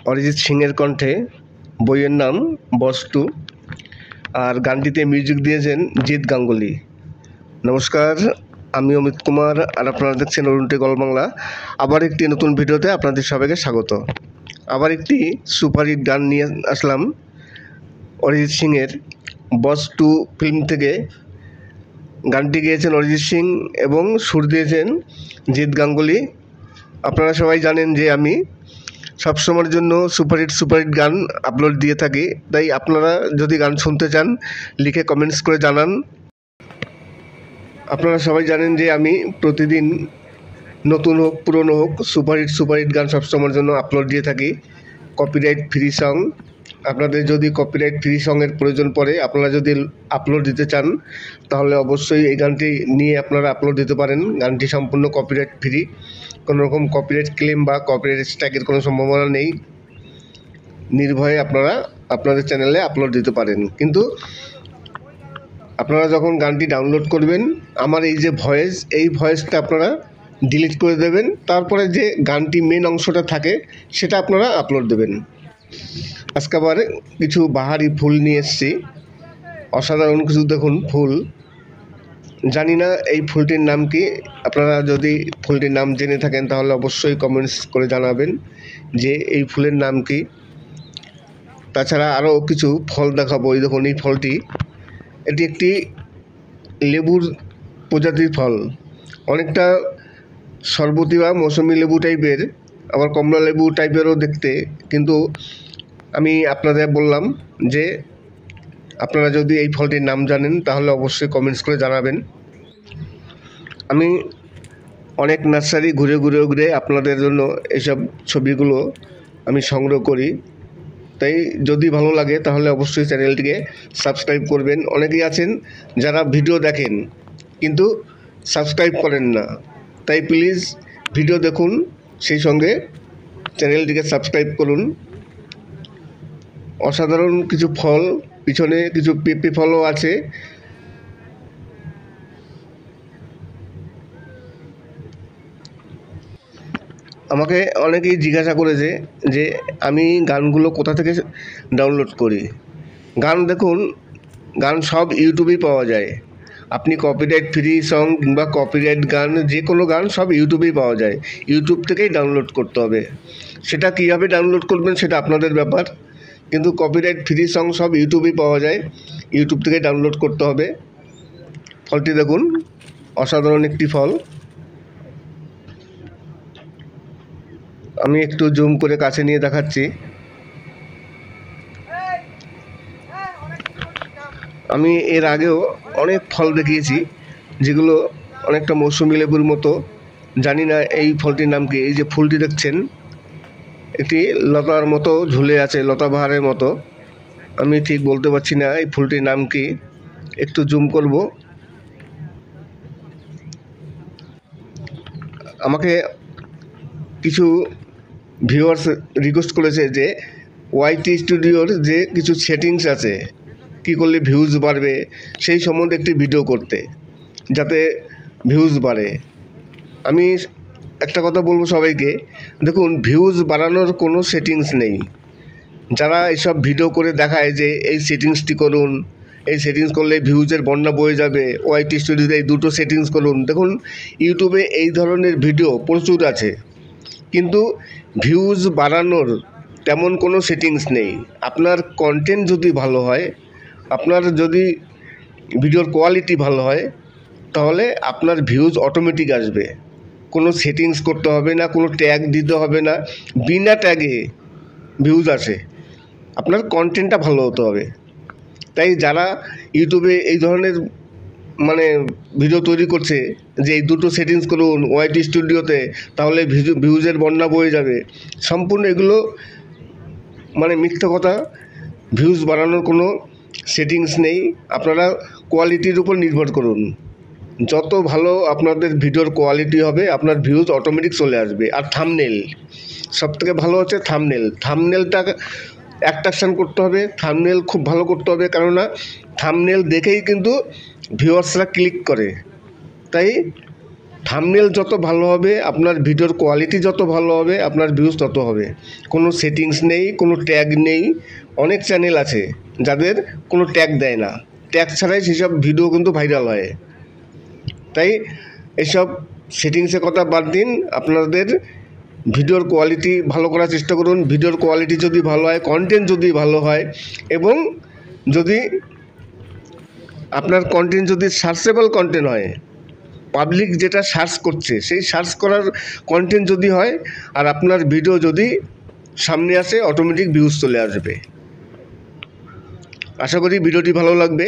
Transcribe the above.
অরিজিৎ সিংয়ের কণ্ঠে, বইয়ের নাম বস্তু, আর গানটিতে মিউজিক দিয়েছেন জিৎ গাঙ্গুলি। নমস্কার, আমি অমিত কুমার, আর আপনারা দেখছেন অরুণ টেক অল বাংলা। আবার একটি নতুন ভিডিওতে আপনাদের সবাইকে স্বাগত। আবার একটি সুপারহিট গান নিয়ে আসলাম অরিজিৎ সিংয়ের বস্তু ফিল্ম থেকে। গানটি গেয়েছেন অরিজিৎ সিং এবং সুর দিয়েছেন জিৎ গাঙ্গুলি। আপনারা সবাই জানেন যে আমি সবসময়ের জন্য সুপারহিট গান আপলোড দিয়ে থাকি, তাই আপনারা যদি গান শুনতে চান লিখে কমেন্টস করে জানান। আপনারা সবাই জানেন যে আমি প্রতিদিন নতুন হোক পুরনো হোক সুপারহিট গান সবসময়ের জন্য আপলোড দিয়ে থাকি, কপিরাইট ফ্রি সং। আপনাদের যদি কপিরাইট ফ্রি সঙের প্রয়োজন পড়ে, আপনারা যদি আপলোড দিতে চান, তাহলে অবশ্যই এই গানটি নিয়ে আপনারা আপলোড দিতে পারেন। গানটি সম্পূর্ণ কপিরাইট ফ্রি, কোনো রকম কপিরাইট ক্লেম বা কপিরাইট স্ট্রাইকের কোনো সম্ভাবনা নেই। নির্ভয়ে আপনারা আপনাদের চ্যানেলে আপলোড দিতে পারেন। কিন্তু আপনারা যখন গানটি ডাউনলোড করবেন, আমার এই যে ভয়েস, এই ভয়েসটা আপনারা ডিলিট করে দেবেন। তারপরে যে গানটি মেন অংশটা থাকে সেটা আপনারা আপলোড দেবেন। আজকে আবার কিছু বাহারি ফুল নিয়ে এসেছি, অসাধারণ কিছু দেখুন ফুল। জানি না এই ফুলটির নাম কি। আপনারা যদি ফুলটির নাম জেনে থাকেন তাহলে অবশ্যই কমেন্টস করে জানাবেন যে এই ফুলের নাম কি। তাছাড়া আরও কিছু ফল দেখাবো। এই দেখুন এই ফলটি, এটি একটি লেবুর প্রজাতির ফল, অনেকটা শরবতি বা মৌসুমি লেবু টাইপের, আবার কমলা লেবু টাইপেরও দেখতে। কিন্তু আমি আপনাদের বললাম যে আপনারা যদি এই ফলটির নাম জানেন তাহলে অবশ্যই কমেন্টস করে জানাবেন। আমি অনেক নার্সারি ঘুরে ঘুরে আপনাদের জন্য এইসব ছবিগুলো আমি সংগ্রহ করি, তাই যদি ভালো লাগে তাহলে অবশ্যই চ্যানেলটিকে সাবস্ক্রাইব করবেন। অনেকেই আছেন যারা ভিডিও দেখেন কিন্তু সাবস্ক্রাইব করেন না, তাই প্লিজ ভিডিও দেখুন, সেই সঙ্গে চ্যানেলটিকে সাবস্ক্রাইব করুন। অসাধারণ কিছু ফল, পিছনে কিছু পেঁপে ফলও আছে। আমাকে অনেকেই জিজ্ঞাসা করেছে যে আমি গানগুলো কোথা থেকে ডাউনলোড করি। গান দেখুন, গান সব ইউটিউবেই পাওয়া যায়। আপনি কপিরাইট ফ্রি সং কিংবা কপিরাইট গান, যে কোনো গান সব ইউটিউবেই পাওয়া যায়। ইউটিউব থেকেই ডাউনলোড করতে হবে। সেটা কীভাবে ডাউনলোড করবেন সেটা আপনাদের ব্যাপার, কিন্তু কপিরাইট ফ্রি সং সব ইউটিউবেই পাওয়া যায়, ইউটিউব থেকে ডাউনলোড করতে হবে। ফলটি দেখুন, অসাধারণ একটি ফল। আমি একটু জুম করে কাছে নিয়ে দেখাচ্ছি। আমি এর আগেও অনেক ফল দেখিয়েছি যেগুলো অনেকটা মৌসুমি লেবুর মতো। জানি না এই ফলটির নাম কি। এই যে ফুলটি দেখছেন, একটি লতার মতো ঝুলে আছে, লতাবাহারের মতো। আমি ঠিক বলতে পারছি না এই ফুলটির নাম কি। একটু জুম করব। আমাকে কিছু ভিউয়ার্স রিকোয়েস্ট করেছে যে ওয়াইটি স্টুডিওর যে কিছু সেটিংস আছে, কী করলে ভিউজ বাড়বে সেই সম্বন্ধে একটি ভিডিও করতে, যাতে ভিউজ বাড়ে। আমি একটা কথা বলবো সবাইকে, দেখুন ভিউজ বাড়ানোর কোনো সেটিংস নেই। যারা এইসব ভিডিও করে দেখায় যে এই সেটিংসটি করুন, এই সেটিংস করলে ভিউজের বন্যা বয়ে যাবে, ওয়াইটি স্টুডিওতে এই দুটো সেটিংস করুন। দেখুন ইউটিউবে এই ধরনের ভিডিও প্রচুর আছে, কিন্তু ভিউজ বাড়ানোর তেমন কোনো সেটিংস নেই। আপনার কন্টেন্ট যদি ভালো হয়, আপনার যদি ভিডিওর কোয়ালিটি ভালো হয়, তাহলে আপনার ভিউজ অটোমেটিক আসবে। কোনো সেটিংস করতে হবে না, কোনো ট্যাগ দিতে হবে না, বিনা ট্যাগে ভিউজ আসে। আপনার কন্টেন্টটা ভালো হতে হবে। তাই যারা ইউটিউবে এই ধরনের ভিডিও তৈরি করছে যে এই দুটো সেটিংস করুন ওয়াইটি স্টুডিওতে, তাহলে ভিউজের বন্যা বয়ে যাবে, সম্পূর্ণ এগুলো মিথ্যা কথা। ভিউজ বাড়ানোর কোনো সেটিংস নেই। আপনারা কোয়ালিটির উপর নির্ভর করুন। যত ভালো আপনাদের ভিডিওর কোয়ালিটি হবে, আপনার ভিউজ অটোমেটিক চলে আসবে। আর থাম্বনেল, সবথেকে ভালো হচ্ছে থাম্বনেলটা অ্যাট্রাকশান করতে হবে। থাম্বনেল খুব ভালো করতে হবে, কেননা থাম্বনেল দেখেই কিন্তু ভিউয়ার্সরা ক্লিক করে। তাই থাম্বনেল যত ভালো হবে, আপনার ভিডিওর কোয়ালিটি যত ভালো হবে, আপনার ভিউজ তত হবে। কোনো সেটিংস নেই, কোনো ট্যাগ নেই। অনেক চ্যানেল আছে যাদের কোনো ট্যাগ দেয় না, ট্যাগ ছাড়াই সেসব ভিডিও কিন্তু ভাইরাল হয়। তাই এসব সেটিংসের কথা বাদ দিন, আপনাদের ভিডিওর কোয়ালিটি ভালো করার চেষ্টা করুন। ভিডিওর কোয়ালিটি যদি ভালো হয়, কন্টেন্ট যদি ভালো হয়, এবং যদি আপনার কন্টেন্ট যদি সার্চেবল কন্টেন্ট হয়, পাবলিক যেটা সার্চ করছে সেই সার্চ করার কন্টেন্ট যদি হয়, আর আপনার ভিডিও যদি সামনে আসে, অটোমেটিক ভিউজ চলে আসবে। আশা করি ভিডিওটি ভালো লাগবে।